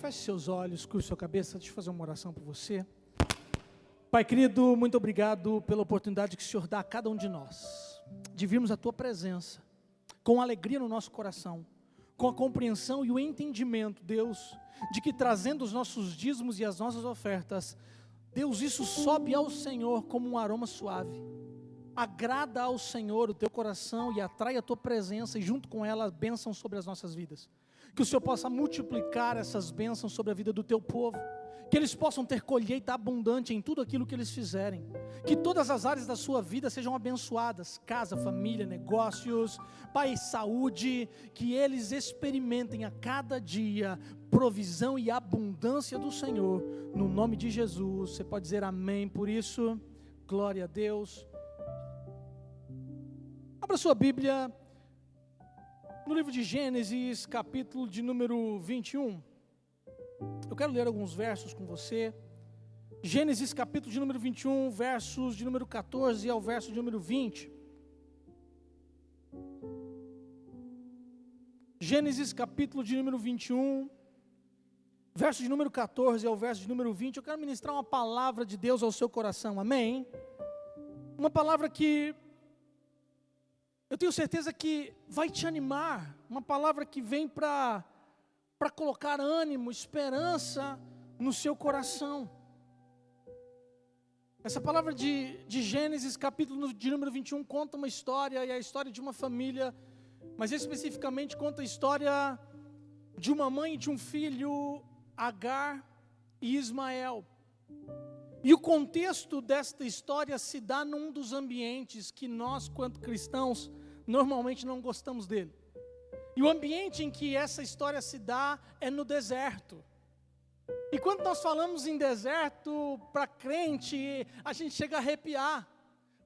Feche seus olhos, curve sua cabeça, deixa eu fazer uma oração por você. Pai querido, muito obrigado pela oportunidade que o Senhor dá a cada um de nós, de virmos a Tua presença, com alegria no nosso coração, com a compreensão e o entendimento, Deus, de que trazendo os nossos dízimos e as nossas ofertas, Deus, isso sobe ao Senhor como um aroma suave, agrada ao Senhor o Teu coração e atrai a Tua presença e junto com ela bênçãos sobre as nossas vidas. Que o Senhor possa multiplicar essas bênçãos sobre a vida do Teu povo, que eles possam ter colheita abundante em tudo aquilo que eles fizerem, que todas as áreas da sua vida sejam abençoadas, casa, família, negócios, Pai, saúde, que eles experimentem a cada dia provisão e abundância do Senhor, no nome de Jesus. Você pode dizer amém por isso? Glória a Deus. Abra sua Bíblia no livro de Gênesis, capítulo de número 21. Eu quero ler alguns versos com você. Gênesis, capítulo de número 21, versos de número 14 ao verso de número 20. Gênesis, capítulo de número 21, verso de número 14 ao verso de número 20. Eu quero ministrar uma palavra de Deus ao seu coração, amém? Uma palavra que eu tenho certeza que vai te animar, uma palavra que vem para colocar ânimo, esperança no seu coração. Essa palavra de Gênesis, capítulo de número 21, conta uma história, e a história de uma família, mas especificamente conta a história de uma mãe e de um filho, Agar e Ismael. E o contexto desta história se dá num dos ambientes que nós, quanto cristãos, normalmente não gostamos dele. E o ambiente em que essa história se dá é no deserto. E quando nós falamos em deserto, para crente, a gente chega a arrepiar.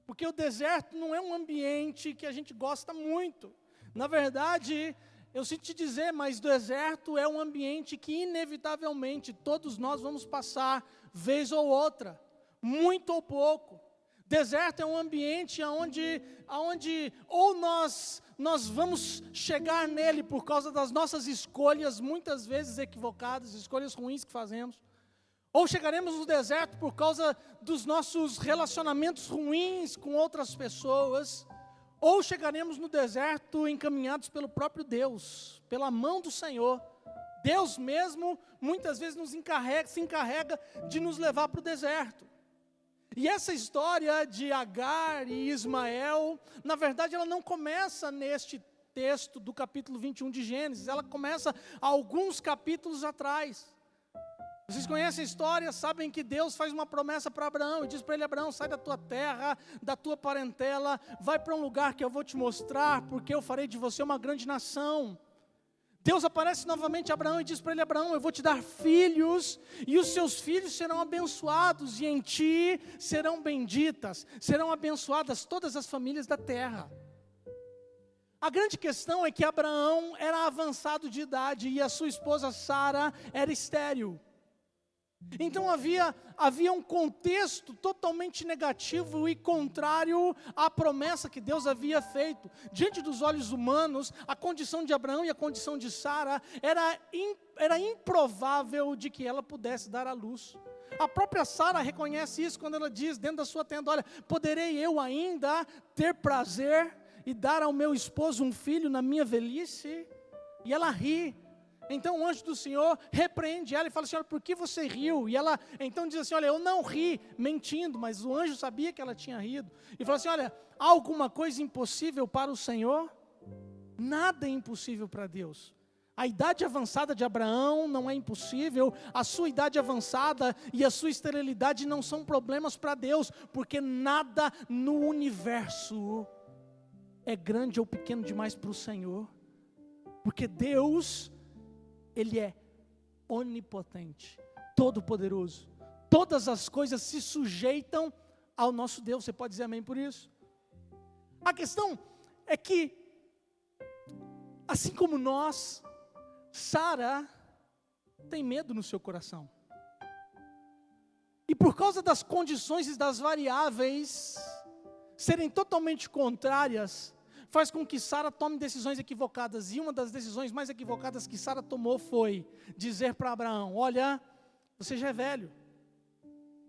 Porque o deserto não é um ambiente que a gente gosta muito. Na verdade, eu sinto te dizer, mas o deserto é um ambiente que inevitavelmente todos nós vamos passar, vez ou outra, muito ou pouco. Deserto é um ambiente onde ou nós vamos chegar nele por causa das nossas escolhas, muitas vezes equivocadas, escolhas ruins que fazemos, ou chegaremos no deserto por causa dos nossos relacionamentos ruins com outras pessoas, ou chegaremos no deserto encaminhados pelo próprio Deus, pela mão do Senhor. Deus mesmo muitas vezes se encarrega de nos levar para o deserto. E essa história de Agar e Ismael, na verdade ela não começa neste texto do capítulo 21 de Gênesis, ela começa alguns capítulos atrás. Vocês conhecem a história, sabem que Deus faz uma promessa para Abraão, e diz para ele: Abraão, sai da tua terra, da tua parentela, vai para um lugar que eu vou te mostrar, porque eu farei de você uma grande nação. Deus aparece novamente a Abraão e diz para ele: Abraão, eu vou te dar filhos, e os seus filhos serão abençoados, e em ti serão benditas, serão abençoadas todas as famílias da terra. A grande questão é que Abraão era avançado de idade, e a sua esposa Sara era estéril. Então havia um contexto totalmente negativo e contrário à promessa que Deus havia feito. Diante dos olhos humanos, a condição de Abraão e a condição de Sara era improvável de que ela pudesse dar à luz. A própria Sara reconhece isso quando ela diz dentro da sua tenda: olha, poderei eu ainda ter prazer e dar ao meu esposo um filho na minha velhice? E ela ri. Então o anjo do Senhor repreende ela e fala: Senhora, por que você riu? E ela então diz assim: olha, eu não ri, mentindo, mas o anjo sabia que ela tinha rido. E fala assim: olha, há alguma coisa impossível para o Senhor? Nada é impossível para Deus. A idade avançada de Abraão não é impossível, a sua idade avançada e a sua esterilidade não são problemas para Deus, porque nada no universo é grande ou pequeno demais para o Senhor, porque Deus, Ele é onipotente, todo-poderoso. Todas as coisas se sujeitam ao nosso Deus. Você pode dizer amém por isso? A questão é que, assim como nós, Sara tem medo no seu coração. E por causa das condições e das variáveis serem totalmente contrárias, faz com que Sara tome decisões equivocadas. E uma das decisões mais equivocadas que Sara tomou foi dizer para Abraão: olha, você já é velho,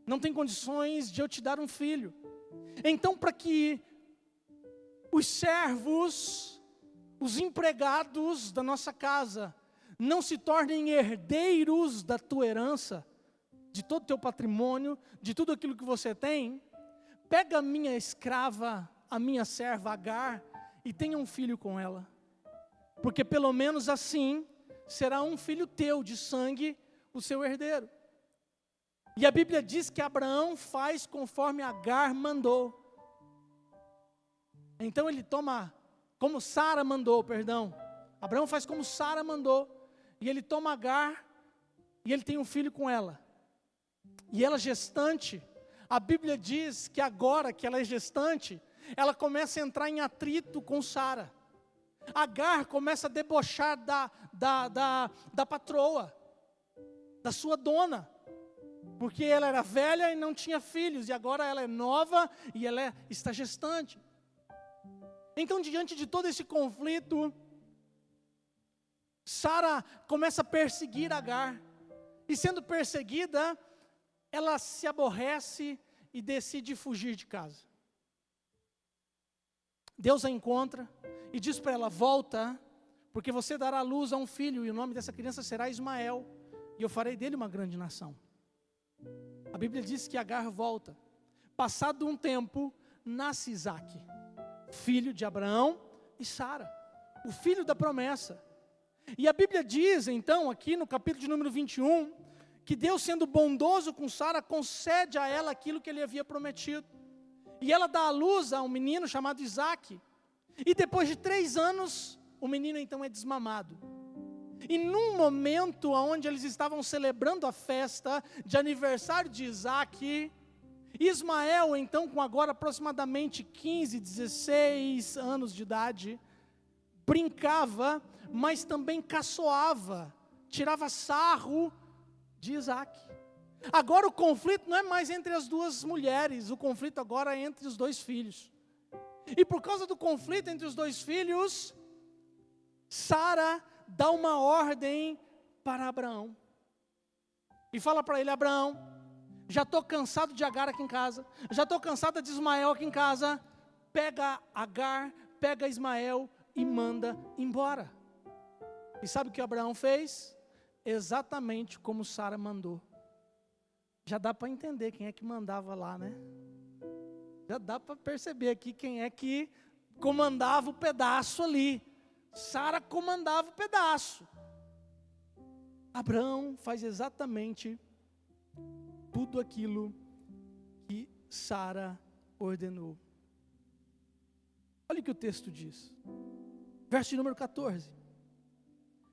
não tem condições de eu te dar um filho. Então, para que os servos, os empregados da nossa casa, não se tornem herdeiros da tua herança, de todo o teu patrimônio, de tudo aquilo que você tem, pega a minha escrava, a minha serva Agar, e tenha um filho com ela. Porque pelo menos assim, será um filho teu de sangue, o seu herdeiro. E a Bíblia diz que Abraão faz conforme Agar mandou. Então ele toma, como Sara mandou, perdão. Abraão faz como Sara mandou. E ele toma Agar, e ele tem um filho com ela. E ela gestante, a Bíblia diz que agora que ela é gestante, ela começa a entrar em atrito com Sara. Agar começa a debochar da patroa, da sua dona. Porque ela era velha e não tinha filhos, e agora ela é nova e ela está gestante. Então, diante de todo esse conflito, Sara começa a perseguir Agar. E sendo perseguida, ela se aborrece e decide fugir de casa. Deus a encontra e diz para ela: volta, porque você dará luz a um filho, e o nome dessa criança será Ismael, e eu farei dele uma grande nação. A Bíblia diz que Agar volta. Passado um tempo, nasce Isaque, filho de Abraão e Sara, o filho da promessa. E a Bíblia diz então, aqui no capítulo de número 21, que Deus, sendo bondoso com Sara, concede a ela aquilo que ele havia prometido. E ela dá à luz a um menino chamado Isaque. E depois de 3 anos, o menino então é desmamado. E num momento onde eles estavam celebrando a festa de aniversário de Isaque, Ismael, então com agora aproximadamente 15, 16 anos de idade, brincava, mas também caçoava, tirava sarro de Isaque. Agora o conflito não é mais entre as duas mulheres, o conflito agora é entre os 2 filhos. E por causa do conflito entre os 2 filhos, Sara dá uma ordem para Abraão. E fala para ele: Abraão, já estou cansado de Agar aqui em casa, já estou cansada de Ismael aqui em casa, pega Agar, pega Ismael e manda embora. E sabe o que Abraão fez? Exatamente como Sara mandou. Já dá para entender quem é que mandava lá, né? Já dá para perceber aqui quem é que comandava o pedaço ali. Sara comandava o pedaço. Abraão faz exatamente tudo aquilo que Sara ordenou. Olha o que o texto diz. Verso de número 14.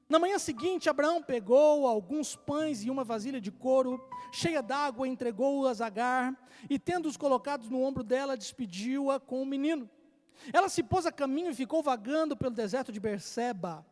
Na manhã seguinte, Abraão pegou alguns pães e uma vasilha de couro, cheia d'água, entregou-as a Agar, e tendo-os colocados no ombro dela, despediu-a com o menino. Ela se pôs a caminho e ficou vagando pelo deserto de Berseba.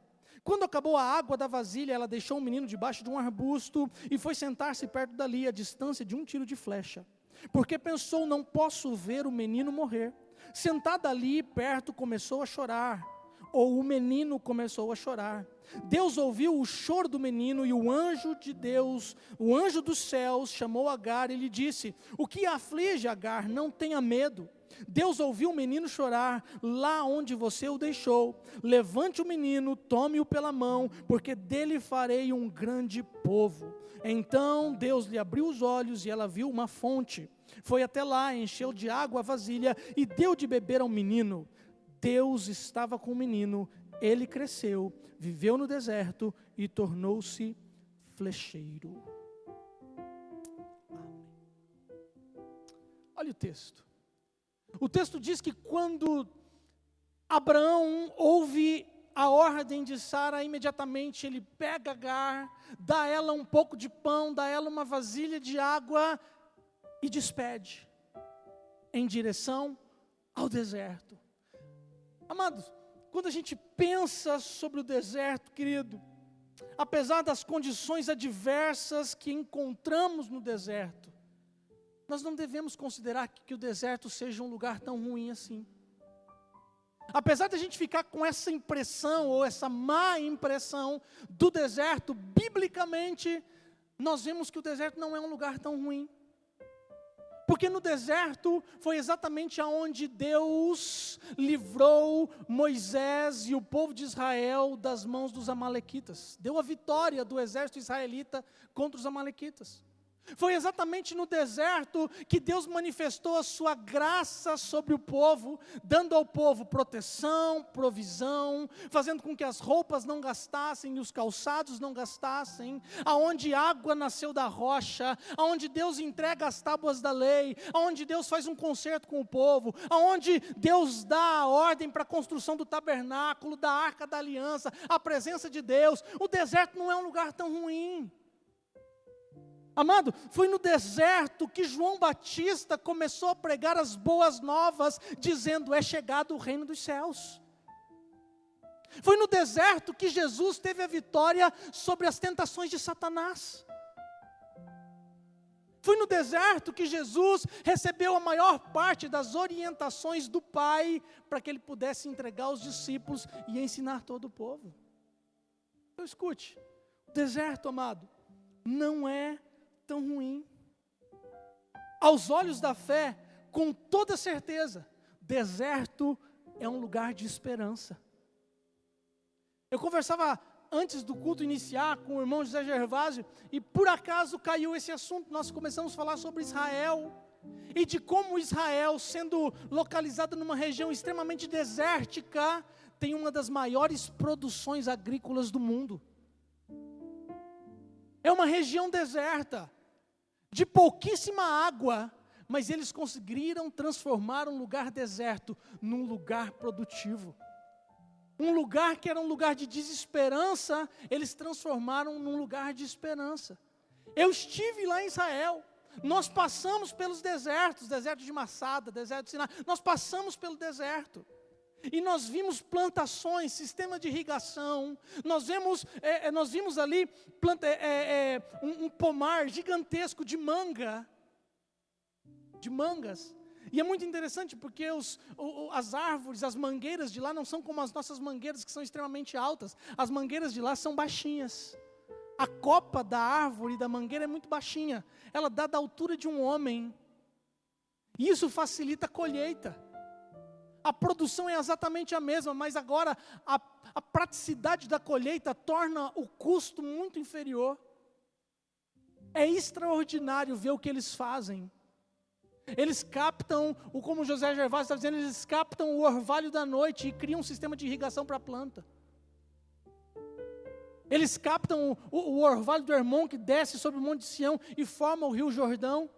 Quando acabou a água da vasilha, ela deixou o menino debaixo de um arbusto e foi sentar-se perto dali, a distância de um tiro de flecha. Porque pensou: não posso ver o menino morrer. Sentada ali perto, começou a chorar. Ou o menino começou a chorar. Deus ouviu o choro do menino, e o anjo de Deus, o anjo dos céus, chamou Agar e lhe disse: o que aflige, Agar? Não tenha medo. Deus ouviu o menino chorar lá onde você o deixou. Levante o menino, tome-o pela mão, porque dele farei um grande povo. Então Deus lhe abriu os olhos e ela viu uma fonte. Foi até lá, encheu de água a vasilha e deu de beber ao menino. Deus estava com o menino, ele cresceu, viveu no deserto e tornou-se flecheiro. Amém. Olha o texto. O texto diz que quando Abraão ouve a ordem de Sara, imediatamente ele pega Agar, dá a ela um pouco de pão, dá a ela uma vasilha de água e despede em direção ao deserto. Amados, quando a gente pensa sobre o deserto, querido, apesar das condições adversas que encontramos no deserto, nós não devemos considerar que o deserto seja um lugar tão ruim assim. Apesar de a gente ficar com essa impressão, ou essa má impressão do deserto, biblicamente, nós vemos que o deserto não é um lugar tão ruim. Porque no deserto foi exatamente aonde Deus livrou Moisés e o povo de Israel das mãos dos amalequitas. Deu a vitória do exército israelita contra os amalequitas. Foi exatamente no deserto que Deus manifestou a sua graça sobre o povo, dando ao povo proteção, provisão, fazendo com que as roupas não gastassem e os calçados não gastassem, aonde água nasceu da rocha, aonde Deus entrega as tábuas da lei, aonde Deus faz um concerto com o povo, aonde Deus dá a ordem para a construção do tabernáculo, da arca da aliança, a presença de Deus. O deserto não é um lugar tão ruim. Amado, foi no deserto que João Batista começou a pregar as boas novas, dizendo: é chegado o reino dos céus. Foi no deserto que Jesus teve a vitória sobre as tentações de Satanás. Foi no deserto que Jesus recebeu a maior parte das orientações do Pai, para que ele pudesse entregar aos discípulos e ensinar todo o povo. Então escute, o deserto, amado, não é tão ruim. Aos olhos da fé, com toda certeza, deserto é um lugar de esperança. Eu conversava antes do culto iniciar com o irmão José Gervásio, e por acaso caiu esse assunto. Nós começamos a falar sobre Israel, e de como Israel, sendo localizada numa região extremamente desértica, tem uma das maiores produções agrícolas do mundo. É uma região deserta, de pouquíssima água, mas eles conseguiram transformar um lugar deserto num lugar produtivo. Um lugar que era um lugar de desesperança, eles transformaram num lugar de esperança. Eu estive lá em Israel, nós passamos pelos desertos, deserto de Massada, deserto de Sinai, nós passamos pelo deserto. E nós vimos plantações, sistema de irrigação, nós vimos ali um pomar gigantesco de mangas. E é muito interessante porque as árvores, as mangueiras de lá não são como as nossas mangueiras, que são extremamente altas. As mangueiras de lá são baixinhas. A copa da árvore, da mangueira, é muito baixinha. Ela dá da altura de um homem. E isso facilita a colheita. A produção é exatamente a mesma, mas agora a praticidade da colheita torna o custo muito inferior. É extraordinário ver o que eles fazem. Eles captam, como José Gervásio está dizendo, eles captam o orvalho da noite e criam um sistema de irrigação para a planta. Eles captam o orvalho do Hermon que desce sobre o Monte de Sião e forma o Rio Jordão.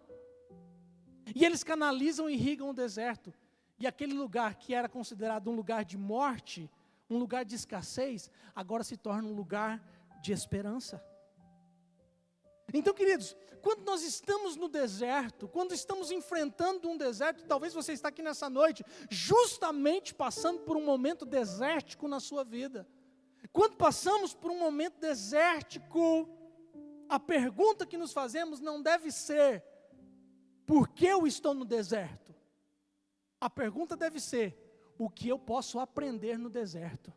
E eles canalizam e irrigam o deserto. E aquele lugar que era considerado um lugar de morte, um lugar de escassez, agora se torna um lugar de esperança. Então, queridos, quando nós estamos no deserto, quando estamos enfrentando um deserto, talvez você está aqui nessa noite, justamente passando por um momento desértico na sua vida. Quando passamos por um momento desértico, a pergunta que nos fazemos não deve ser: por que eu estou no deserto? A pergunta deve ser: o que eu posso aprender no deserto?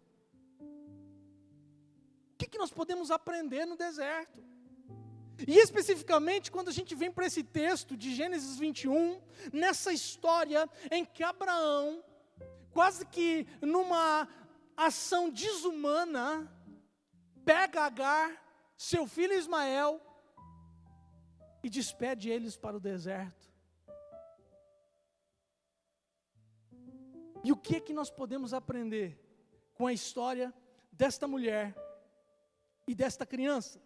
O que nós podemos aprender no deserto? E especificamente quando a gente vem para esse texto de Gênesis 21, nessa história em que Abraão, quase que numa ação desumana, pega Agar, seu filho Ismael, e despede eles para o deserto. E o que nós podemos aprender com a história desta mulher e desta criança?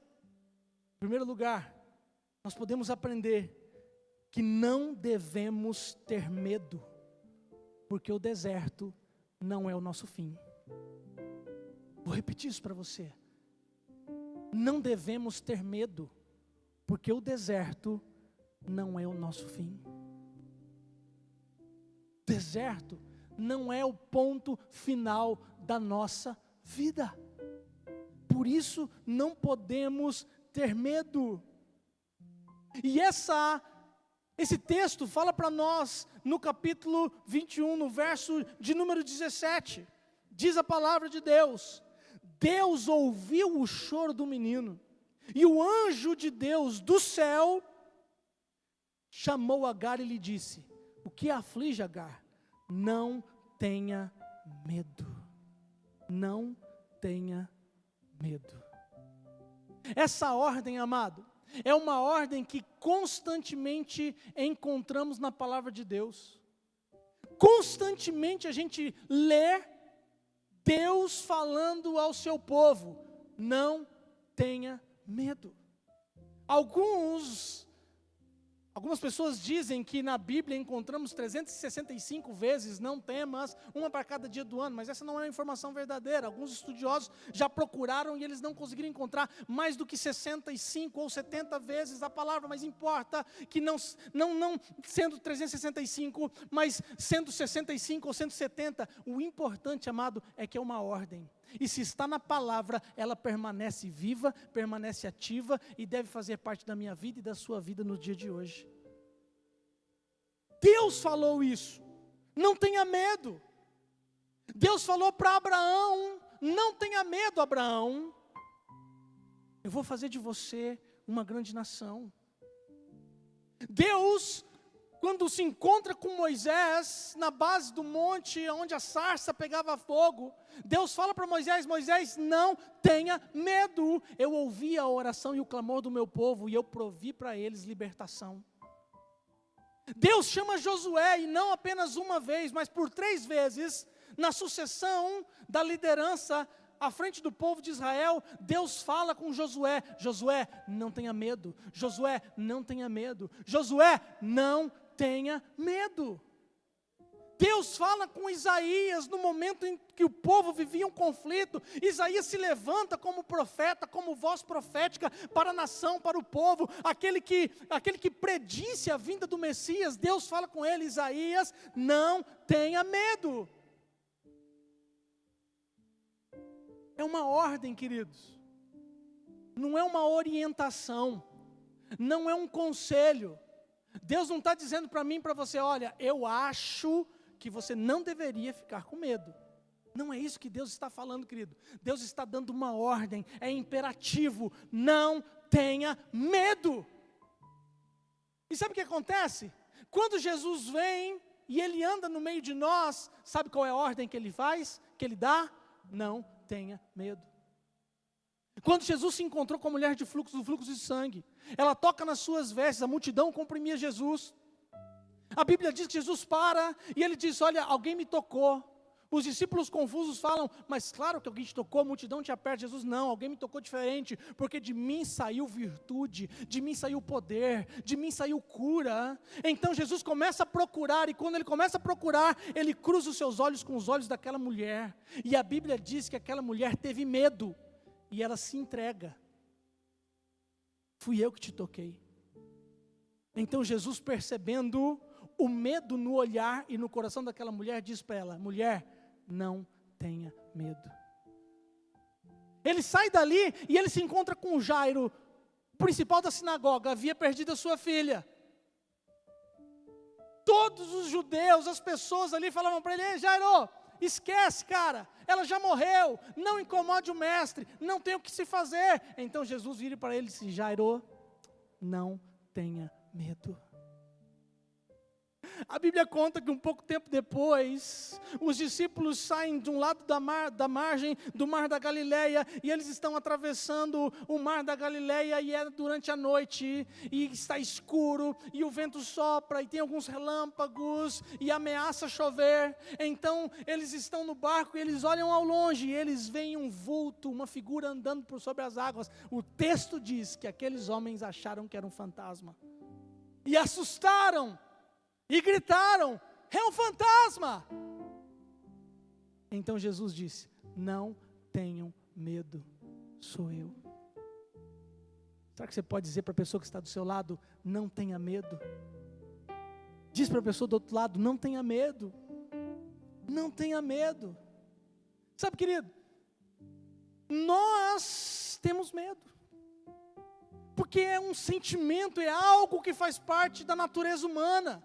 Em primeiro lugar, nós podemos aprender que não devemos ter medo, porque o deserto não é o nosso fim. Vou repetir isso para você. Não devemos ter medo, porque o deserto não é o nosso fim. Deserto não é o ponto final da nossa vida. Por isso não podemos ter medo. E Esse texto fala para nós no capítulo 21, no verso de número 17. Diz a palavra de Deus: Deus ouviu o choro do menino, e o anjo de Deus do céu chamou Agar e lhe disse: o que aflige Agar? Não tenha medo. Não tenha medo. Essa ordem, amado, é uma ordem que constantemente encontramos na palavra de Deus. Constantemente a gente lê Deus falando ao seu povo: não tenha medo. Algumas pessoas dizem que na Bíblia encontramos 365 vezes não temas, uma para cada dia do ano, mas essa não é uma informação verdadeira. Alguns estudiosos já procuraram e eles não conseguiram encontrar mais do que 65 ou 70 vezes a palavra, mas importa que não sendo 365, mas sendo 65 ou 170, o importante, amado, é que é uma ordem. E se está na palavra, ela permanece viva, permanece ativa e deve fazer parte da minha vida e da sua vida no dia de hoje. Deus falou isso, não tenha medo. Deus falou para Abraão: não tenha medo, Abraão, eu vou fazer de você uma grande nação. Deus, quando se encontra com Moisés, na base do monte, onde a sarça pegava fogo, Deus fala para Moisés: Moisés, não tenha medo, eu ouvi a oração e o clamor do meu povo, e eu provi para eles libertação. Deus chama Josué, e não apenas uma vez, mas por 3 vezes, na sucessão da liderança, à frente do povo de Israel, Deus fala com Josué: Josué, não tenha medo, Josué, não tenha medo, Josué, não tenha medo. Deus fala com Isaías no momento em que o povo vivia um conflito. Isaías se levanta como profeta, como voz profética para a nação, para o povo, aquele que predisse a vinda do Messias. Deus fala com ele: Isaías, não tenha medo. É uma ordem, queridos, não é uma orientação, não é um conselho. Deus não está dizendo para mim e para você: olha, eu acho que você não deveria ficar com medo. Não é isso que Deus está falando, querido. Deus está dando uma ordem, é imperativo: não tenha medo. E sabe o que acontece? Quando Jesus vem e Ele anda no meio de nós, sabe qual é a ordem que Ele faz? Que Ele dá? Não tenha medo. Quando Jesus se encontrou com a mulher do fluxo de sangue, ela toca nas suas vestes, a multidão comprimia Jesus. A Bíblia diz que Jesus para e ele diz: olha, alguém me tocou. Os discípulos confusos falam: mas claro que alguém te tocou, a multidão te aperta. Jesus: não, alguém me tocou diferente, porque de mim saiu virtude, de mim saiu poder, de mim saiu cura. Então Jesus começa a procurar, e quando ele começa a procurar, ele cruza os seus olhos com os olhos daquela mulher, e a Bíblia diz que aquela mulher teve medo, e ela se entrega: fui eu que te toquei. Então Jesus, percebendo o medo no olhar e no coração daquela mulher, diz para ela: mulher, não tenha medo. Ele sai dali e ele se encontra com Jairo, o principal da sinagoga, havia perdido a sua filha. Todos os judeus, as pessoas ali falavam para ele: ei, Jairo, esquece, cara, ela já morreu, não incomode o mestre, não tem o que se fazer. Então Jesus vira para ele e diz: Jairo, não tenha medo. A Bíblia conta que um pouco tempo depois, os discípulos saem de um lado da margem do mar da Galileia, e eles estão atravessando o mar da Galileia, e é durante a noite, e está escuro, e o vento sopra, e tem alguns relâmpagos, e ameaça chover. Então eles estão no barco, e eles olham ao longe, e eles veem um vulto, uma figura andando por sobre as águas. O texto diz que aqueles homens acharam que era um fantasma, e assustaram, e gritaram: é um fantasma! Então Jesus disse: não tenham medo, sou eu. Será que você pode dizer para a pessoa que está do seu lado: não tenha medo? Diz para a pessoa do outro lado: não tenha medo. Não tenha medo. Sabe, querido, nós temos medo. Porque é um sentimento, é algo que faz parte da natureza humana.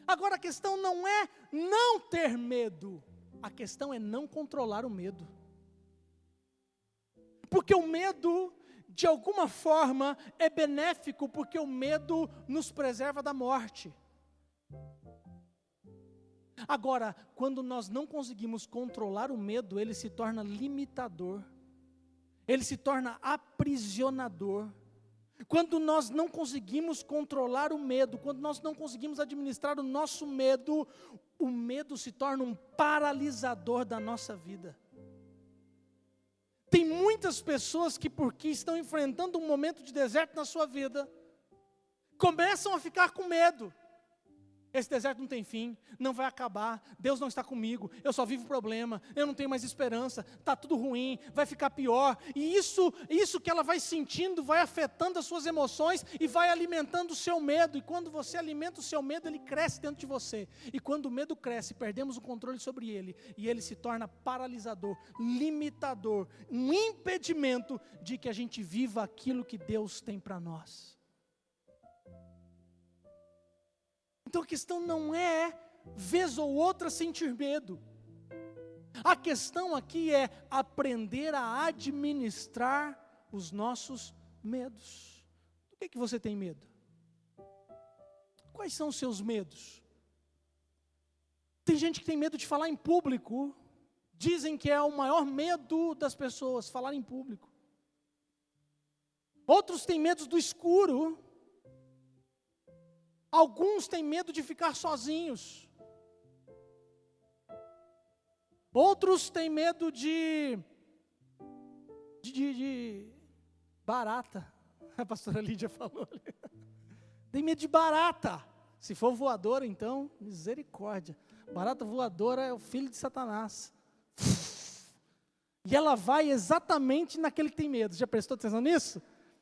Agora a questão não é não ter medo, a questão é não controlar o medo. Porque o medo, de alguma forma, é benéfico, porque o medo nos preserva da morte. Agora, quando nós não conseguimos controlar o medo, ele se torna limitador, ele se torna aprisionador. Quando nós não conseguimos controlar o medo, quando nós não conseguimos administrar o nosso medo, o medo se torna um paralisador da nossa vida. Tem muitas pessoas que, porque estão enfrentando um momento de deserto na sua vida, começam a ficar com medo. Esse deserto não tem fim, não vai acabar, Deus não está comigo, eu só vivo problema, eu não tenho mais esperança, está tudo ruim, vai ficar pior. E isso que ela vai sentindo, vai afetando as suas emoções e vai alimentando o seu medo. E quando você alimenta o seu medo, ele cresce dentro de você. E quando o medo cresce, perdemos o controle sobre ele. E ele se torna paralisador, limitador, um impedimento de que a gente viva aquilo que Deus tem para nós. Então a questão não é, vez ou outra, sentir medo. A questão aqui é aprender a administrar os nossos medos. Do que você tem medo? Quais são os seus medos? Tem gente que tem medo de falar em público. Dizem que é o maior medo das pessoas, falar em público. Outros têm medo do escuro. Alguns têm medo de ficar sozinhos. Outros têm medo de barata. A pastora Lídia falou. Tem medo de barata. Se for voadora, então, misericórdia. Barata voadora é o filho de Satanás. E ela vai exatamente naquele que tem medo. Já prestou atenção nisso?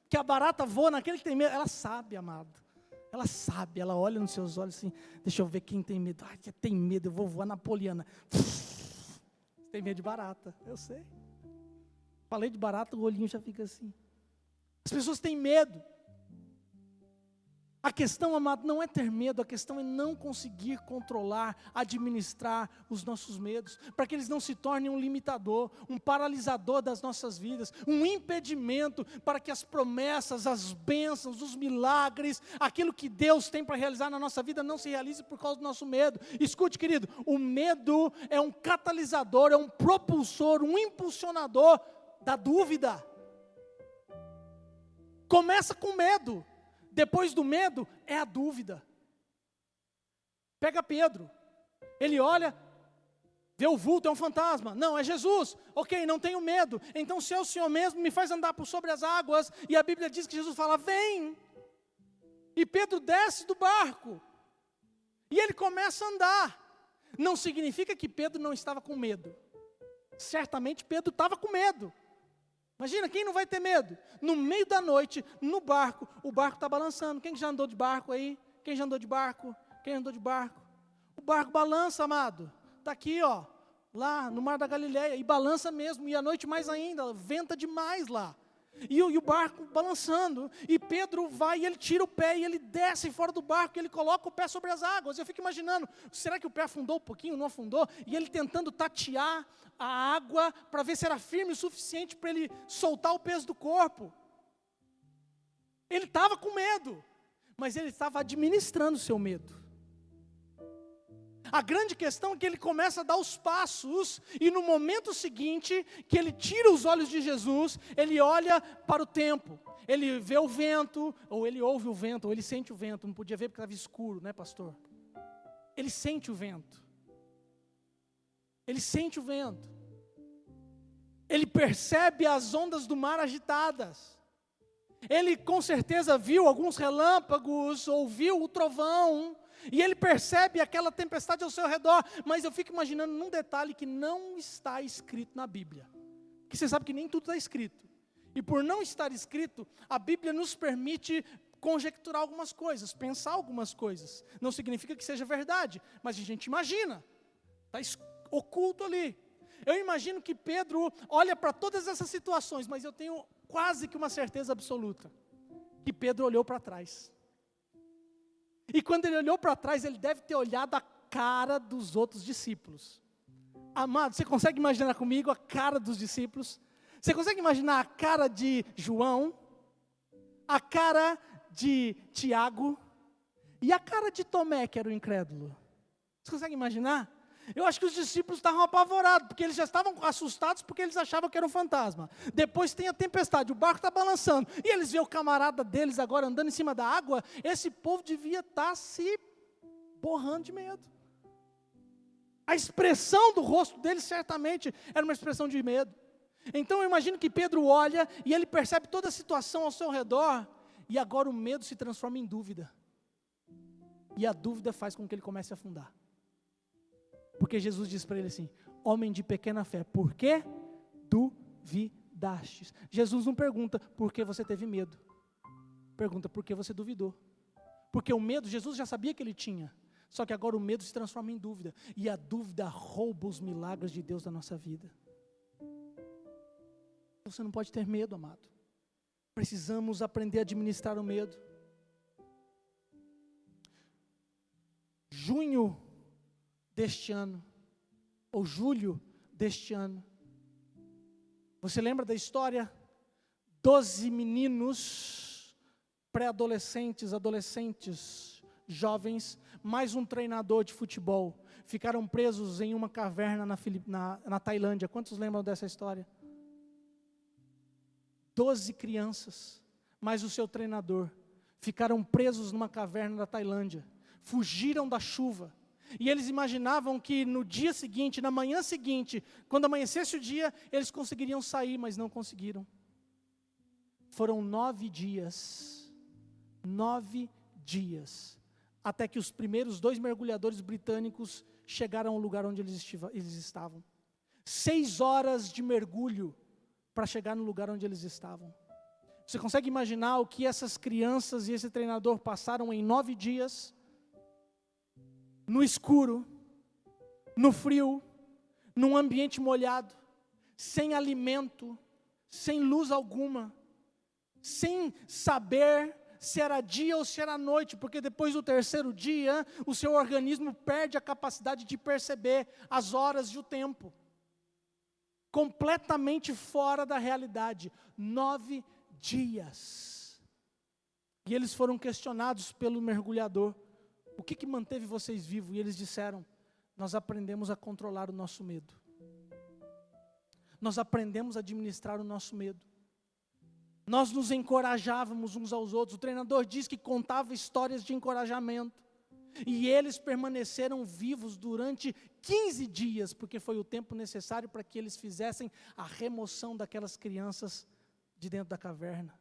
Que a barata voa naquele que tem medo. Ela sabe, amado. Ela sabe, ela olha nos seus olhos assim, deixa eu ver quem tem medo. Ai, tem medo, eu vou voar na Poliana. Tem medo de barata, eu sei. Falei de barata, o olhinho já fica assim. As pessoas têm medo. A questão, amado, não é ter medo, a questão é não conseguir controlar, administrar os nossos medos, para que eles não se tornem um limitador, um paralisador das nossas vidas, um impedimento para que as promessas, as bênçãos, os milagres, aquilo que Deus tem para realizar na nossa vida não se realize por causa do nosso medo. Escute, querido, o medo é um catalisador, é um propulsor, um impulsionador da dúvida. Começa com medo. Depois do medo, é a dúvida. Pega Pedro, ele olha, vê o vulto, é um fantasma. Não, é Jesus. Ok, não tenho medo. Então, se é o Senhor mesmo, me faz andar por sobre as águas. E a Bíblia diz que Jesus fala, vem. E Pedro desce do barco. E ele começa a andar. Não significa que Pedro não estava com medo. Certamente Pedro estava com medo. Imagina, quem não vai ter medo? No meio da noite, no barco, o barco está balançando. Quem já andou de barco aí? Quem já andou de barco? Quem andou de barco? O barco balança, amado. Está aqui, ó, lá no Mar da Galileia, e balança mesmo, e à noite mais ainda, venta demais lá. E o barco balançando, e Pedro vai, e ele tira o pé, e ele desce fora do barco, e ele coloca o pé sobre as águas. Eu fico imaginando, será que o pé afundou um pouquinho, não afundou? E ele tentando tatear a água, para ver se era firme o suficiente para ele soltar o peso do corpo. Ele estava com medo, mas ele estava administrando o seu medo. A grande questão é que ele começa a dar os passos, e no momento seguinte, que ele tira os olhos de Jesus, ele olha para o tempo, ele vê o vento, ou ele ouve o vento, ou ele sente o vento, não podia ver porque estava escuro, né, pastor? Ele sente o vento, ele sente o vento, ele percebe as ondas do mar agitadas, ele com certeza viu alguns relâmpagos, ouviu o trovão, e ele percebe aquela tempestade ao seu redor, mas eu fico imaginando num detalhe que não está escrito na Bíblia, que você sabe que nem tudo está escrito, e por não estar escrito, a Bíblia nos permite conjecturar algumas coisas, pensar algumas coisas, não significa que seja verdade, mas a gente imagina, está oculto ali. Eu imagino que Pedro olha para todas essas situações, mas eu tenho quase que uma certeza absoluta, que Pedro olhou para trás. E quando ele olhou para trás, ele deve ter olhado a cara dos outros discípulos. Amado, você consegue imaginar comigo a cara dos discípulos? Você consegue imaginar a cara de João, a cara de Tiago e a cara de Tomé, que era o incrédulo? Você consegue imaginar? Eu acho que os discípulos estavam apavorados, porque eles já estavam assustados, porque eles achavam que era um fantasma. Depois tem a tempestade, o barco está balançando, e eles veem o camarada deles agora andando em cima da água. Esse povo devia estar se borrando de medo. A expressão do rosto deles certamente era uma expressão de medo. Então eu imagino que Pedro olha e ele percebe toda a situação ao seu redor, e agora o medo se transforma em dúvida. E a dúvida faz com que ele comece a afundar. Porque Jesus diz para ele assim: homem de pequena fé, por que duvidastes? Jesus não pergunta por que você teve medo. Pergunta por que você duvidou. Porque o medo, Jesus já sabia que ele tinha. Só que agora o medo se transforma em dúvida. E a dúvida rouba os milagres de Deus da nossa vida. Você não pode ter medo, amado. Precisamos aprender a administrar o medo. Junho deste ano, ou julho deste ano, você lembra da história? 12 meninos, pré-adolescentes, adolescentes, jovens, mais um treinador de futebol, ficaram presos em uma caverna na Tailândia. Quantos lembram dessa história? 12 crianças, mais o seu treinador, ficaram presos numa caverna da Tailândia, fugiram da chuva. E eles imaginavam que no dia seguinte, na manhã seguinte, quando amanhecesse o dia, eles conseguiriam sair, mas não conseguiram. Foram 9 dias, até que os primeiros 2 mergulhadores britânicos chegaram ao lugar onde eles estavam. 6 horas de mergulho para chegar no lugar onde eles estavam. Você consegue imaginar o que essas crianças e esse treinador passaram em 9 dias? No escuro, no frio, num ambiente molhado, sem alimento, sem luz alguma, sem saber se era dia ou se era noite, porque depois do 3º dia, o seu organismo perde a capacidade de perceber as horas e o tempo. Completamente fora da realidade. 9 dias. E eles foram questionados pelo mergulhador: o que manteve vocês vivos? E eles disseram: nós aprendemos a controlar o nosso medo. Nós aprendemos a administrar o nosso medo. Nós nos encorajávamos uns aos outros. O treinador diz que contava histórias de encorajamento. E eles permaneceram vivos durante 15 dias, porque foi o tempo necessário para que eles fizessem a remoção daquelas crianças de dentro da caverna.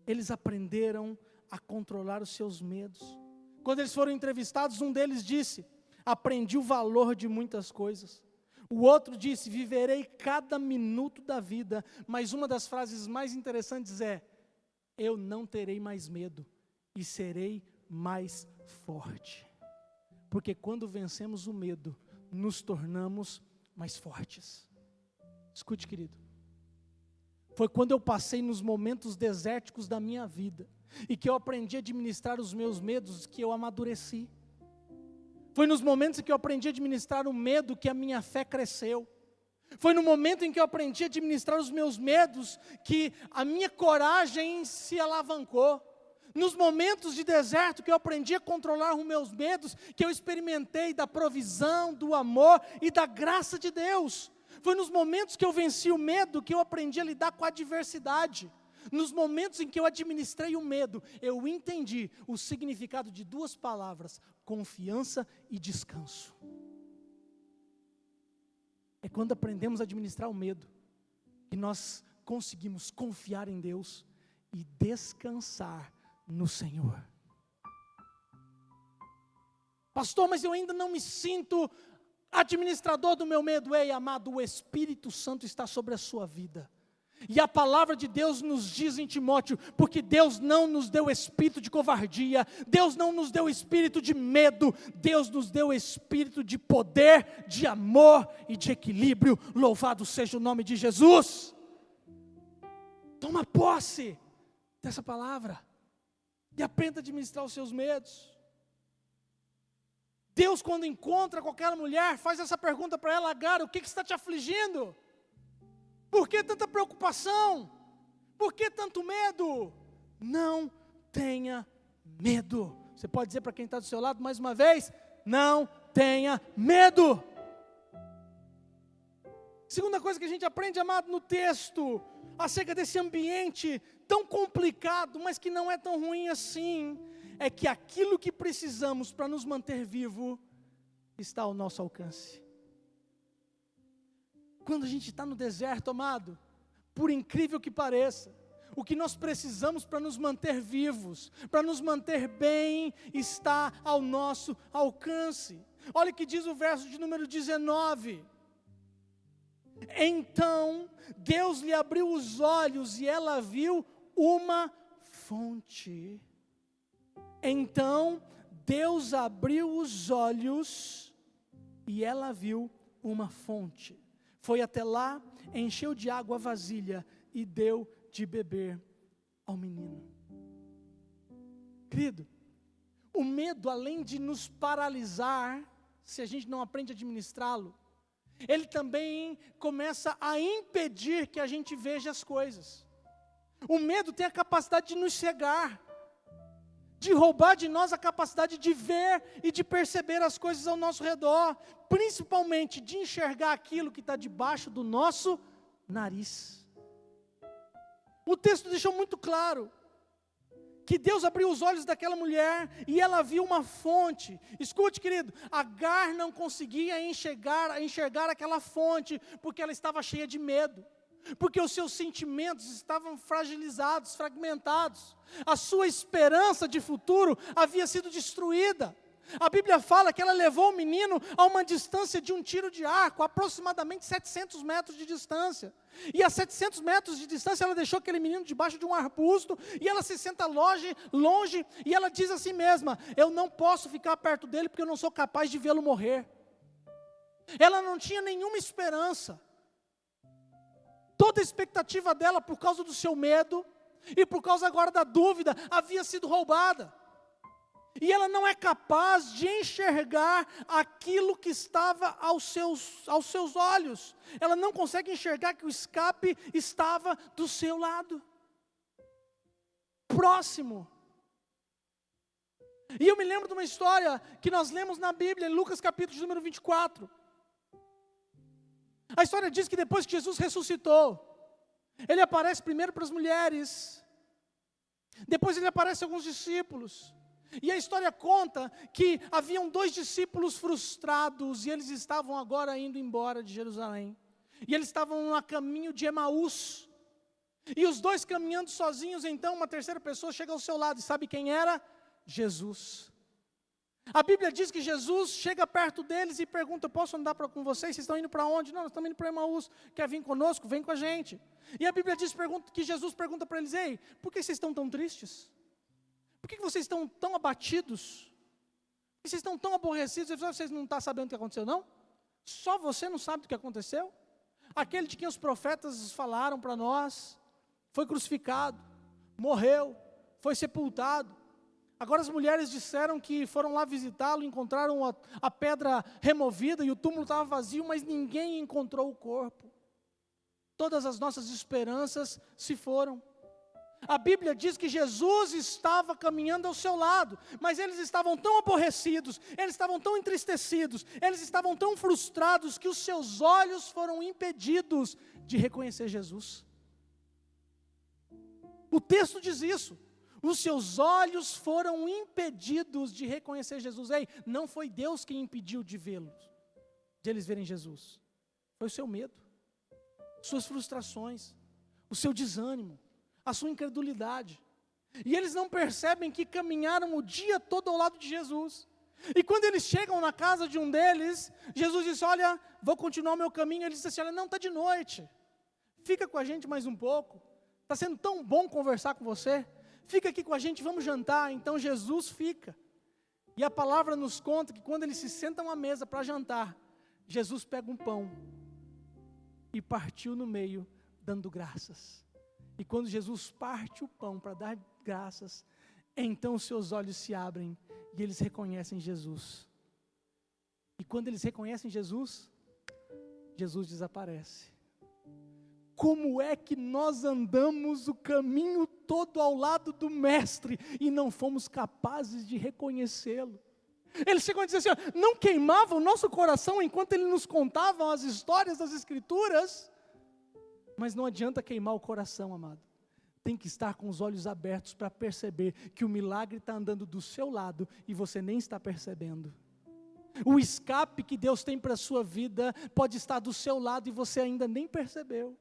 Eles aprenderam a controlar os seus medos. Quando eles foram entrevistados, um deles disse: aprendi o valor de muitas coisas. O outro disse: viverei cada minuto da vida. Mas uma das frases mais interessantes é: eu não terei mais medo e serei mais forte. Porque quando vencemos o medo, nos tornamos mais fortes. Escute, querido. Foi quando eu passei nos momentos desérticos da minha vida e que eu aprendi a administrar os meus medos que eu amadureci. Foi nos momentos em que eu aprendi a administrar o medo que a minha fé cresceu. Foi no momento em que eu aprendi a administrar os meus medos que a minha coragem se alavancou. Nos momentos de deserto que eu aprendi a controlar os meus medos, que eu experimentei da provisão, do amor e da graça de Deus. Foi nos momentos que eu venci o medo que eu aprendi a lidar com a adversidade. Nos momentos em que eu administrei o medo, eu entendi o significado de 2 palavras: confiança e descanso. É quando aprendemos a administrar o medo que nós conseguimos confiar em Deus e descansar no Senhor. Pastor, mas eu ainda não me sinto administrador do meu medo. Ei, amado, o Espírito Santo está sobre a sua vida. E a palavra de Deus nos diz em Timóteo: porque Deus não nos deu espírito de covardia, Deus não nos deu espírito de medo, Deus nos deu espírito de poder, de amor e de equilíbrio. Louvado seja o nome de Jesus. Toma posse dessa palavra. E aprenda a administrar os seus medos. Deus, quando encontra com aquela mulher, faz essa pergunta para ela: Agar, o que está te afligindo? Por que tanta preocupação? Por que tanto medo? Não tenha medo. Você pode dizer para quem está do seu lado mais uma vez: não tenha medo. Segunda coisa que a gente aprende, amado, no texto, acerca desse ambiente tão complicado, mas que não é tão ruim assim, é que aquilo que precisamos para nos manter vivo está ao nosso alcance. Quando a gente está no deserto, amado, por incrível que pareça, o que nós precisamos para nos manter vivos, para nos manter bem, está ao nosso alcance. Olha o que diz o verso de número 19. Então Deus lhe abriu os olhos e ela viu uma fonte. Então Deus abriu os olhos e ela viu uma fonte. Foi até lá, encheu de água a vasilha e deu de beber ao menino. Querido, o medo, além de nos paralisar, se a gente não aprende a administrá-lo, ele também começa a impedir que a gente veja as coisas. O medo tem a capacidade de nos cegar, de roubar de nós a capacidade de ver e de perceber as coisas ao nosso redor, principalmente de enxergar aquilo que está debaixo do nosso nariz. O texto deixou muito claro que Deus abriu os olhos daquela mulher e ela viu uma fonte. Escute, querido, Agar não conseguia enxergar aquela fonte, porque ela estava cheia de medo, porque os seus sentimentos estavam fragilizados, fragmentados, a sua esperança de futuro havia sido destruída. A Bíblia fala que ela levou o menino a uma distância de um tiro de arco, aproximadamente 700 metros de distância. E a 700 metros de distância ela deixou aquele menino debaixo de um arbusto, e ela se senta longe, e ela diz a si mesma: eu não posso ficar perto dele porque eu não sou capaz de vê-lo morrer. Ela não tinha nenhuma esperança. Toda a expectativa dela, por causa do seu medo, e por causa agora da dúvida, havia sido roubada. E ela não é capaz de enxergar aquilo que estava aos seus olhos. Ela não consegue enxergar que o escape estava do seu lado, próximo. E eu me lembro de uma história que nós lemos na Bíblia, em Lucas capítulo número 24. A história diz que depois que Jesus ressuscitou, ele aparece primeiro para as mulheres, depois ele aparece a alguns discípulos. E a história conta que haviam 2 discípulos frustrados, e eles estavam agora indo embora de Jerusalém. E eles estavam a caminho de Emaús. E os 2 caminhando sozinhos, então uma terceira pessoa chega ao seu lado, e sabe quem era? Jesus. A Bíblia diz que Jesus chega perto deles e pergunta: posso andar com vocês? Vocês estão indo para onde? Não, nós estamos indo para Emaús. Quer vir conosco? Vem com a gente. E a Bíblia diz que Jesus pergunta para eles: ei, por que vocês estão tão tristes? Por que vocês estão tão abatidos? Por que vocês estão tão aborrecidos? Vocês não estão sabendo o que aconteceu, não? Só você não sabe do que aconteceu? Aquele de quem os profetas falaram para nós, foi crucificado, morreu, foi sepultado. Agora as mulheres disseram que foram lá visitá-lo, encontraram a pedra removida e o túmulo estava vazio, mas ninguém encontrou o corpo. Todas as nossas esperanças se foram. A Bíblia diz que Jesus estava caminhando ao seu lado, mas eles estavam tão aborrecidos, eles estavam tão entristecidos, eles estavam tão frustrados, que os seus olhos foram impedidos de reconhecer Jesus. O texto diz isso: os seus olhos foram impedidos de reconhecer Jesus. Ei, não foi Deus quem impediu de vê-los, de eles verem Jesus. Foi o seu medo, suas frustrações, o seu desânimo, a sua incredulidade. E eles não percebem que caminharam o dia todo ao lado de Jesus. E quando eles chegam na casa de um deles, Jesus disse: olha, vou continuar o meu caminho. Ele disse assim: olha, não, está de noite, fica com a gente mais um pouco, está sendo tão bom conversar com você, fica aqui com a gente, vamos jantar. Então Jesus fica. E a palavra nos conta que quando eles se sentam à mesa para jantar, Jesus pega um pão e partiu no meio, dando graças. E quando Jesus parte o pão para dar graças, então os seus olhos se abrem e eles reconhecem Jesus. E quando eles reconhecem Jesus, Jesus desaparece. Como é que nós andamos o caminho todo ao lado do Mestre e não fomos capazes de reconhecê-lo? Eles chegam a dizer assim, não queimava o nosso coração enquanto ele nos contava as histórias das Escrituras? Mas não adianta queimar o coração, amado. Tem que estar com os olhos abertos para perceber que o milagre está andando do seu lado e você nem está percebendo. O escape que Deus tem para a sua vida pode estar do seu lado e você ainda nem percebeu.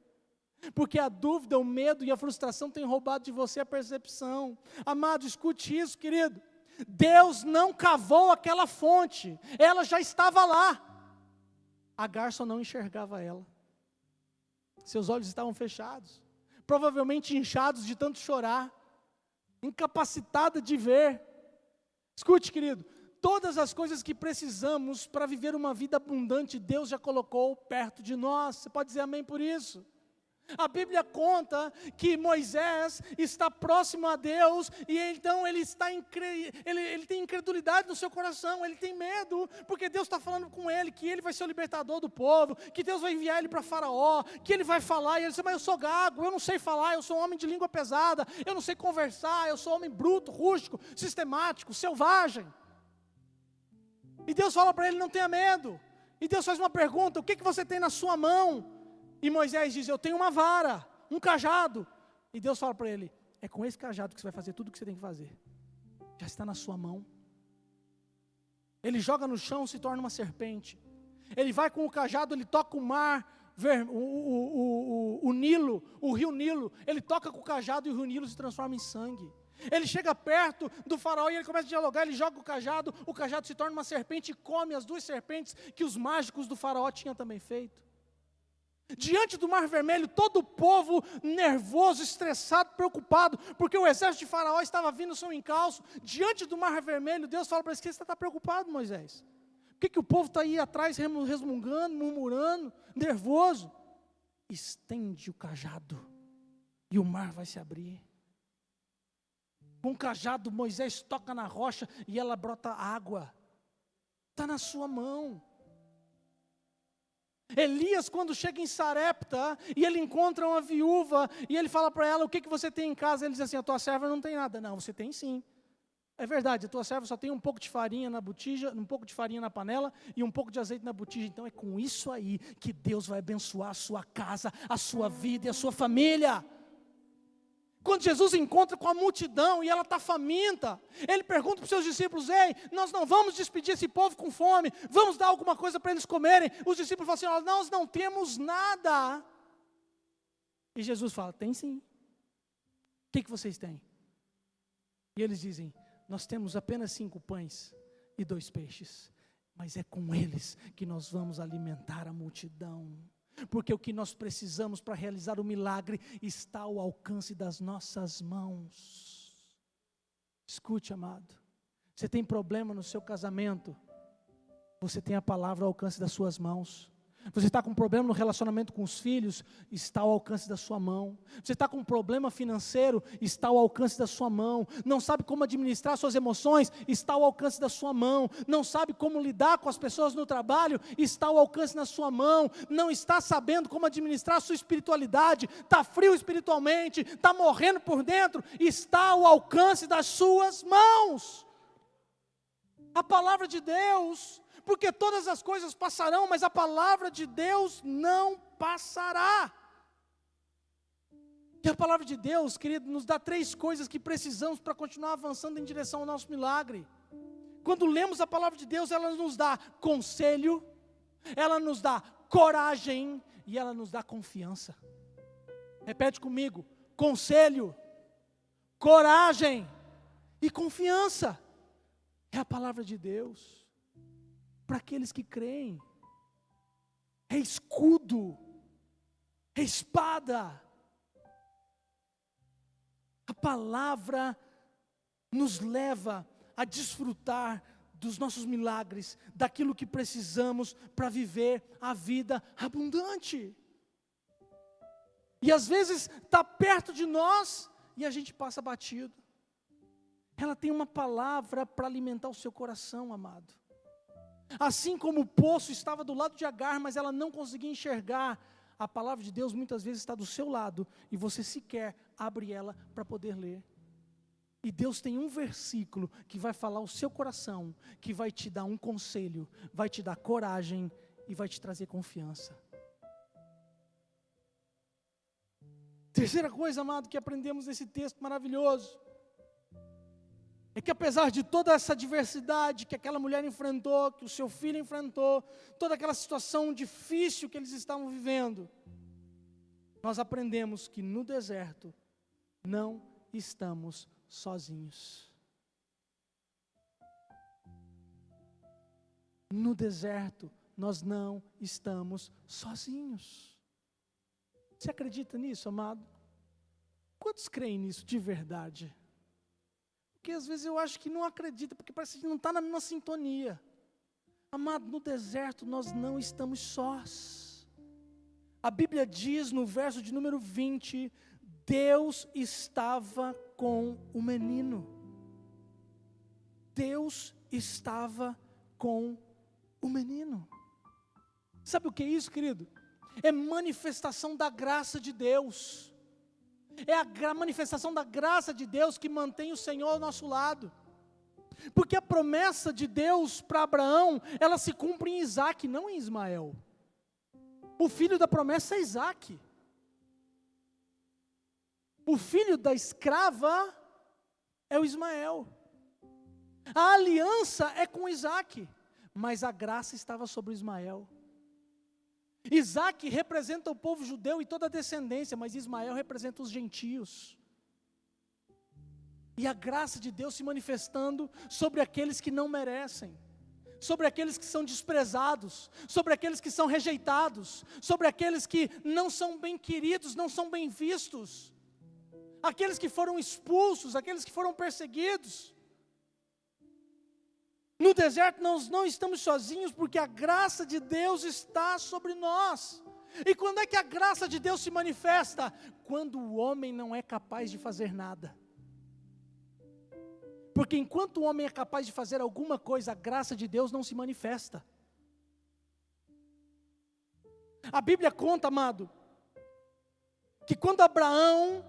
Porque a dúvida, o medo e a frustração têm roubado de você a percepção. Amado, escute isso, querido. Deus não cavou aquela fonte, ela já estava lá. Agar só não enxergava ela. Seus olhos estavam fechados, provavelmente inchados de tanto chorar, incapacitada de ver. Escute, querido, todas as coisas que precisamos para viver uma vida abundante, Deus já colocou perto de nós. Você pode dizer amém por isso? A Bíblia conta que Moisés está próximo a Deus e então ele tem incredulidade no seu coração, ele tem medo, porque Deus está falando com ele que ele vai ser o libertador do povo, que Deus vai enviar ele para Faraó, que ele vai falar, e ele diz, mas eu sou gago, eu não sei falar, eu sou um homem de língua pesada, eu não sei conversar, eu sou um homem bruto, rústico, sistemático, selvagem. E Deus fala para ele, não tenha medo. E Deus faz uma pergunta, o que você tem na sua mão? E Moisés diz, eu tenho uma vara, um cajado. E Deus fala para ele, é com esse cajado que você vai fazer tudo o que você tem que fazer. Já está na sua mão. Ele joga no chão, se torna uma serpente. Ele vai com o cajado, ele toca o mar, o Nilo, o rio Nilo. Ele toca com o cajado e o rio Nilo se transforma em sangue. Ele chega perto do faraó e ele começa a dialogar, ele joga o cajado se torna uma serpente e come as duas serpentes que os mágicos do faraó tinham também feito. Diante do Mar Vermelho, todo o povo nervoso, estressado, preocupado, porque o exército de Faraó estava vindo seu encalço. Diante do Mar Vermelho, Deus fala para ele, você está preocupado, Moisés? Por que o povo está aí atrás resmungando, murmurando, nervoso? Estende o cajado e o mar vai se abrir. Com o cajado, Moisés toca na rocha e ela brota água. Está na sua mão. Elias, quando chega em Sarepta, e ele encontra uma viúva, e ele fala para ela, o que você tem em casa? Ele diz assim, a tua serva não tem nada. Não, você tem sim. É verdade, a tua serva só tem um pouco de farinha na botija, um pouco de farinha na panela, e um pouco de azeite na botija. Então é com isso aí, que Deus vai abençoar a sua casa, a sua vida e a sua família. Quando Jesus encontra com a multidão e ela está faminta, ele pergunta para os seus discípulos, ei, nós não vamos despedir esse povo com fome, vamos dar alguma coisa para eles comerem. Os discípulos falam assim, ó, nós não temos nada. E Jesus fala, tem sim. O que vocês têm? E eles dizem, nós temos apenas 5 pães e 2 peixes, mas é com eles que nós vamos alimentar a multidão. Porque o que nós precisamos para realizar o milagre está ao alcance das nossas mãos. Escute, amado, você tem problema no seu casamento, você tem a palavra ao alcance das suas mãos. Você está com um problema no relacionamento com os filhos, está ao alcance da sua mão. Você está com um problema financeiro, está ao alcance da sua mão. Não sabe como administrar suas emoções, está ao alcance da sua mão. Não sabe como lidar com as pessoas no trabalho, está ao alcance da sua mão. Não está sabendo como administrar a sua espiritualidade, está frio espiritualmente, está morrendo por dentro, está ao alcance das suas mãos. A palavra de Deus, porque todas as coisas passarão, mas a palavra de Deus não passará. E a palavra de Deus, querido, nos dá 3 coisas que precisamos para continuar avançando em direção ao nosso milagre. Quando lemos a palavra de Deus, ela nos dá conselho, ela nos dá coragem e ela nos dá confiança. Repete comigo, conselho, coragem e confiança. É a palavra de Deus. Para aqueles que creem, é escudo, é espada. A palavra nos leva a desfrutar dos nossos milagres, daquilo que precisamos para viver a vida abundante. E às vezes está perto de nós e a gente passa batido. Ela tem uma palavra para alimentar o seu coração, amado. Assim como o poço estava do lado de Agar, mas ela não conseguia enxergar, a palavra de Deus muitas vezes está do seu lado e você sequer abre ela para poder ler. E Deus tem um versículo que vai falar ao seu coração, que vai te dar um conselho, vai te dar coragem e vai te trazer confiança. Terceira coisa, amado, que aprendemos nesse texto maravilhoso, é que apesar de toda essa diversidade que aquela mulher enfrentou, que o seu filho enfrentou, toda aquela situação difícil que eles estavam vivendo, nós aprendemos que no deserto não estamos sozinhos. No deserto nós não estamos sozinhos. Você acredita nisso, amado? Quantos creem nisso de verdade? Porque às vezes eu acho que não acredita, porque parece que não está na mesma sintonia. Amado, no deserto nós não estamos sós. A Bíblia diz no verso de número 20, Deus estava com o menino. Deus estava com o menino. Sabe o que é isso, querido? É manifestação da graça de Deus. É a manifestação da graça de Deus que mantém o Senhor ao nosso lado. Porque a promessa de Deus para Abraão, ela se cumpre em Isaac, não em Ismael. O filho da promessa é Isaac. O filho da escrava é o Ismael. A aliança é com Isaac, mas a graça estava sobre Ismael. Isaac representa o povo judeu e toda a descendência, mas Ismael representa os gentios. E a graça de Deus se manifestando sobre aqueles que não merecem, sobre aqueles que são desprezados, sobre aqueles que são rejeitados, sobre aqueles que não são bem queridos, não são bem vistos, aqueles que foram expulsos, aqueles que foram perseguidos. No deserto nós não estamos sozinhos, porque a graça de Deus está sobre nós. E quando é que a graça de Deus se manifesta? Quando o homem não é capaz de fazer nada. Porque enquanto o homem é capaz de fazer alguma coisa, a graça de Deus não se manifesta. A Bíblia conta, amado, que quando Abraão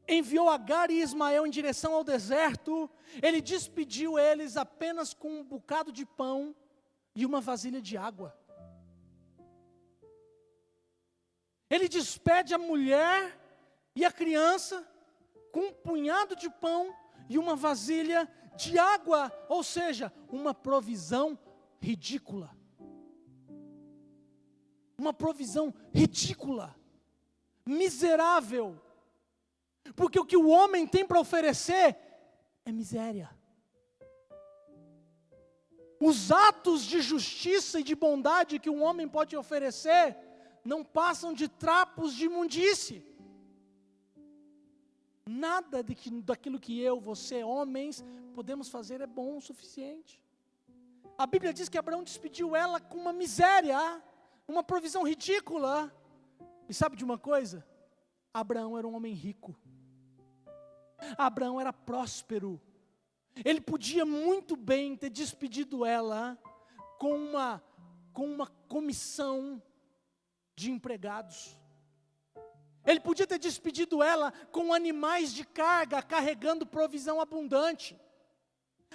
enviou Agar e Ismael em direção ao deserto, ele despediu eles apenas com um bocado de pão e uma vasilha de água. Ele despede a mulher e a criança com um punhado de pão e uma vasilha de água, ou seja, uma provisão ridícula. Uma provisão ridícula, miserável. Porque o que o homem tem para oferecer é miséria. Os atos de justiça e de bondade que um homem pode oferecer não passam de trapos de imundície. Nada daquilo que eu, você, homens, podemos fazer é bom o suficiente. A Bíblia diz que Abraão despediu ela com uma miséria, uma provisão ridícula. E sabe de uma coisa? Abraão era um homem rico. Abraão era próspero. Ele podia muito bem ter despedido ela com uma comissão de empregados. Ele podia ter despedido ela com animais de carga, carregando provisão abundante.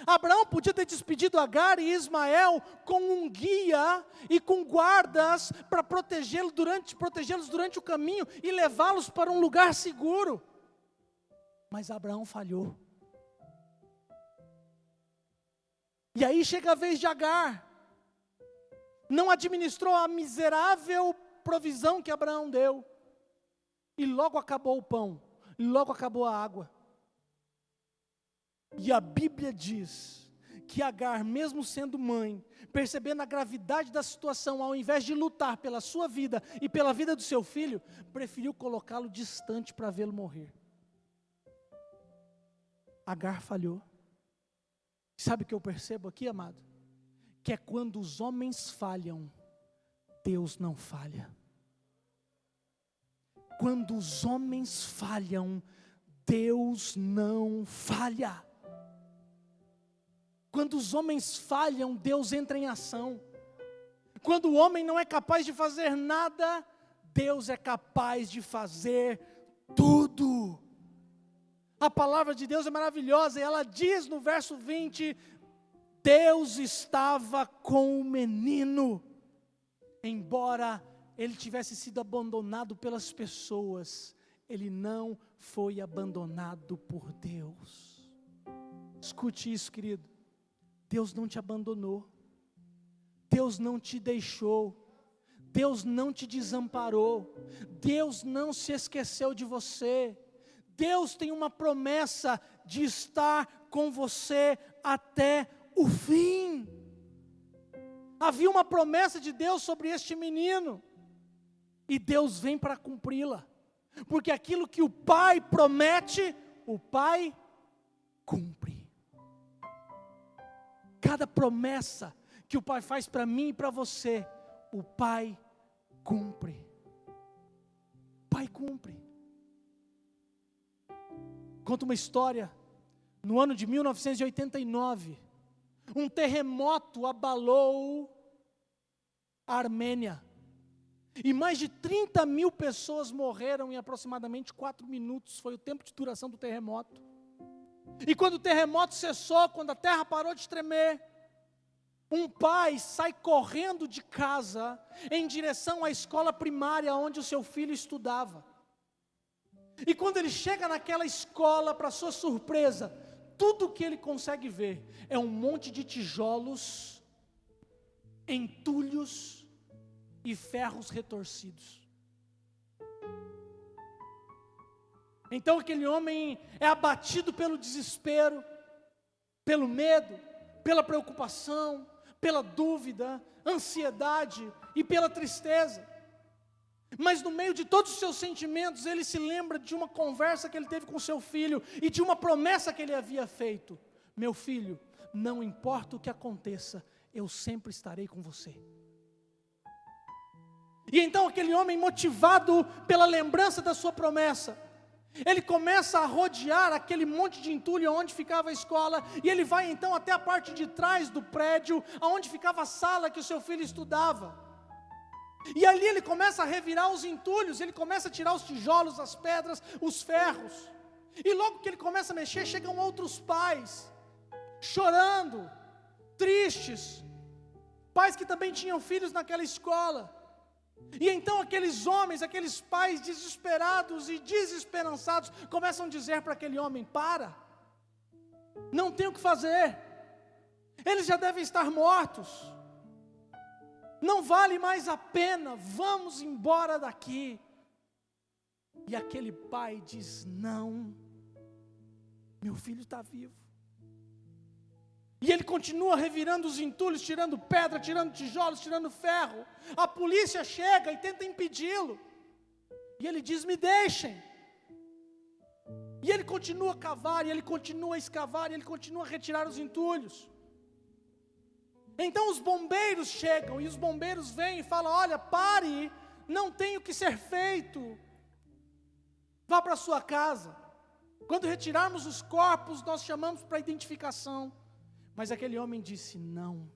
Abraão podia ter despedido Agar e Ismael com um guia e com guardas para protegê-los durante o caminho e levá-los para um lugar seguro. Mas Abraão falhou. E aí chega a vez de Agar. Não administrou a miserável provisão que Abraão deu. E logo acabou o pão, e logo acabou a água. E a Bíblia diz que Agar, mesmo sendo mãe, percebendo a gravidade da situação, ao invés de lutar pela sua vida e pela vida do seu filho, preferiu colocá-lo distante para vê-lo morrer. Agar falhou. Sabe o que eu percebo aqui, amado? Que é quando os homens falham, Deus não falha. quando os homens falham, Deus não falha. Quando os homens falham, Deus entra em ação. Quando o homem não é capaz de fazer nada, Deus é capaz de fazer tudo. A palavra de Deus é maravilhosa, e ela diz no verso 20, Deus estava com o menino, embora ele tivesse sido abandonado pelas pessoas, ele não foi abandonado por Deus. Escute isso, querido, Deus não te abandonou, Deus não te deixou, Deus não te desamparou, Deus não se esqueceu de você. Deus tem uma promessa de estar com você até o fim. Havia uma promessa de Deus sobre este menino, e Deus vem para cumpri-la, porque aquilo que o Pai promete, o Pai cumpre. Cada promessa que o Pai faz para mim e para você, o Pai cumpre. O Pai cumpre. Conta uma história, no ano de 1989, um terremoto abalou a Armênia, e mais de 30 mil pessoas morreram em aproximadamente 4 minutos, foi o tempo de duração do terremoto. E quando o terremoto cessou, quando a terra parou de tremer, um pai sai correndo de casa, em direção à escola primária onde o seu filho estudava. E quando ele chega naquela escola, para sua surpresa, tudo que ele consegue ver é um monte de tijolos, entulhos e ferros retorcidos. Então aquele homem é abatido pelo desespero, pelo medo, pela preocupação, pela dúvida, ansiedade e pela tristeza. Mas no meio de todos os seus sentimentos, ele se lembra de uma conversa que ele teve com seu filho e de uma promessa que ele havia feito: meu filho, não importa o que aconteça, eu sempre estarei com você. E então aquele homem, motivado pela lembrança da sua promessa, ele começa a rodear aquele monte de entulho onde ficava a escola, e ele vai então até a parte de trás do prédio, onde ficava a sala que o seu filho estudava. E ali ele começa a revirar os entulhos, ele começa a tirar os tijolos, as pedras, os ferros. E logo que ele começa a mexer, chegam outros pais, chorando, tristes, pais que também tinham filhos naquela escola. E então aqueles homens, aqueles pais desesperados e desesperançados, começam a dizer para aquele homem: para, não tem o que fazer, eles já devem estar mortos, não vale mais a pena, vamos embora daqui. E aquele pai diz: não, meu filho está vivo. E ele continua revirando os entulhos, tirando pedra, tirando tijolos, tirando ferro. A polícia chega e tenta impedi-lo, e ele diz: me deixem. E ele continua a cavar, e ele continua a escavar, e ele continua a retirar os entulhos. Então os bombeiros chegam, e os bombeiros vêm e falam: olha, pare, não tem o que ser feito, vá para sua casa. Quando retirarmos os corpos, nós chamamos para identificação. Mas aquele homem disse: não,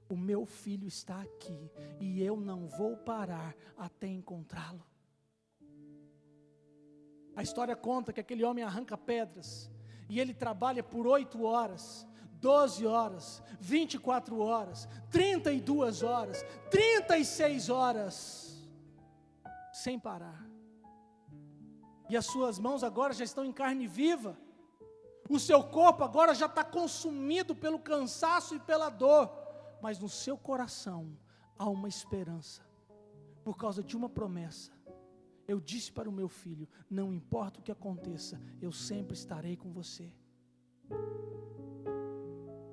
o meu filho está aqui, e eu não vou parar até encontrá-lo. A história conta que aquele homem arranca pedras, e ele trabalha por 8 horas, 12 horas, 24 horas, 32 horas, 36 horas, sem parar. E as suas mãos agora já estão em carne viva, o seu corpo agora já está consumido pelo cansaço e pela dor, mas no seu coração há uma esperança, por causa de uma promessa. Eu disse para o meu filho: não importa o que aconteça, eu sempre estarei com você.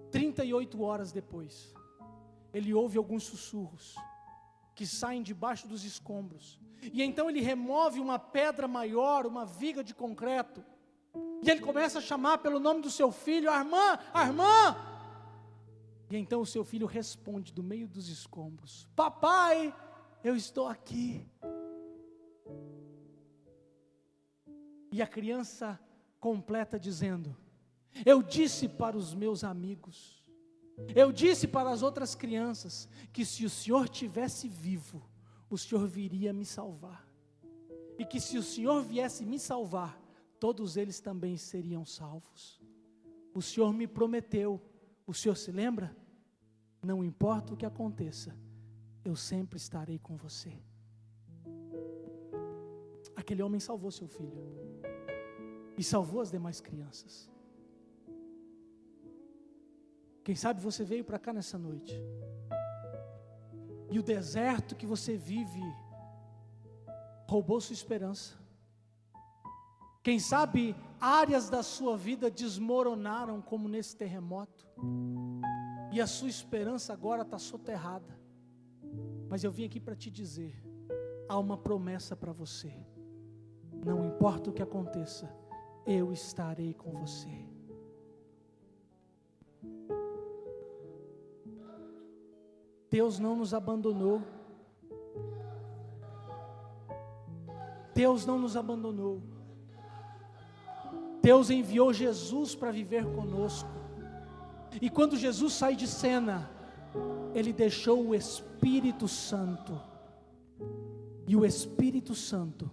38 horas depois, ele ouve alguns sussurros que saem debaixo dos escombros, e então ele remove uma pedra maior, uma viga de concreto, e ele começa a chamar pelo nome do seu filho: Armand, Armand. E então o seu filho responde do meio dos escombros: papai, eu estou aqui. E a criança completa dizendo: eu disse para os meus amigos, eu disse para as outras crianças, que se o Senhor tivesse vivo, o Senhor viria me salvar. E que se o Senhor viesse me salvar, todos eles também seriam salvos. O Senhor me prometeu, o Senhor se lembra? Não importa o que aconteça, eu sempre estarei com você. Aquele homem salvou seu filho e salvou as demais crianças. Quem sabe você veio para cá nessa noite e o deserto que você vive roubou sua esperança. Quem sabe áreas da sua vida desmoronaram como nesse terremoto e a sua esperança agora está soterrada. Mas eu vim aqui para te dizer, há uma promessa para você. Não importa o que aconteça, eu estarei com você. Deus não nos abandonou. Deus não nos abandonou. Deus enviou Jesus para viver conosco. E quando Jesus sai de cena, Ele deixou o Espírito Santo. E o Espírito Santo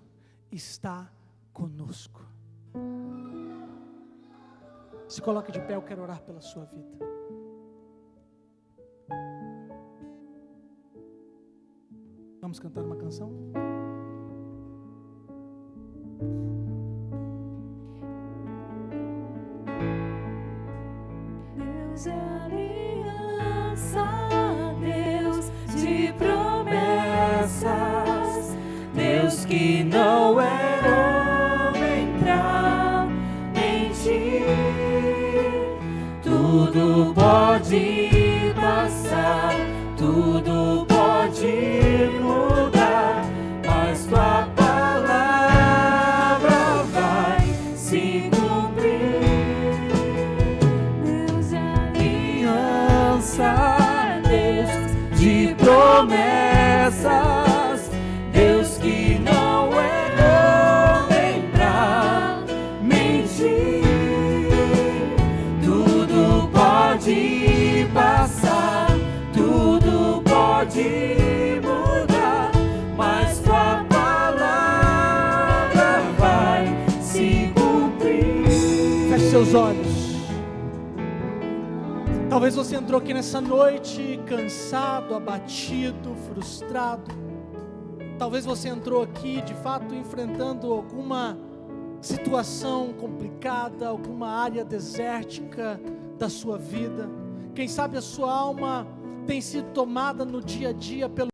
está conosco. Se coloque de pé, eu quero orar pela sua vida. Vamos cantar uma canção? Deus é aliança, Deus de promessas, Deus que não é homem pra mentir. Tudo pode passar, tudo pode mudar, mas tua palavra vai se cumprir. Deus é aliança, Deus de promessas, Deus que não é homem pra mentir. Tudo pode passar, tudo pode mudar, mas tua palavra vai se cumprir. Feche seus olhos. Talvez você entrou aqui nessa noite cansado, abatido, frustrado. Talvez você entrou aqui de fato enfrentando alguma situação complicada, alguma área desértica da sua vida. Quem sabe a sua alma tem sido tomada no dia a dia pelo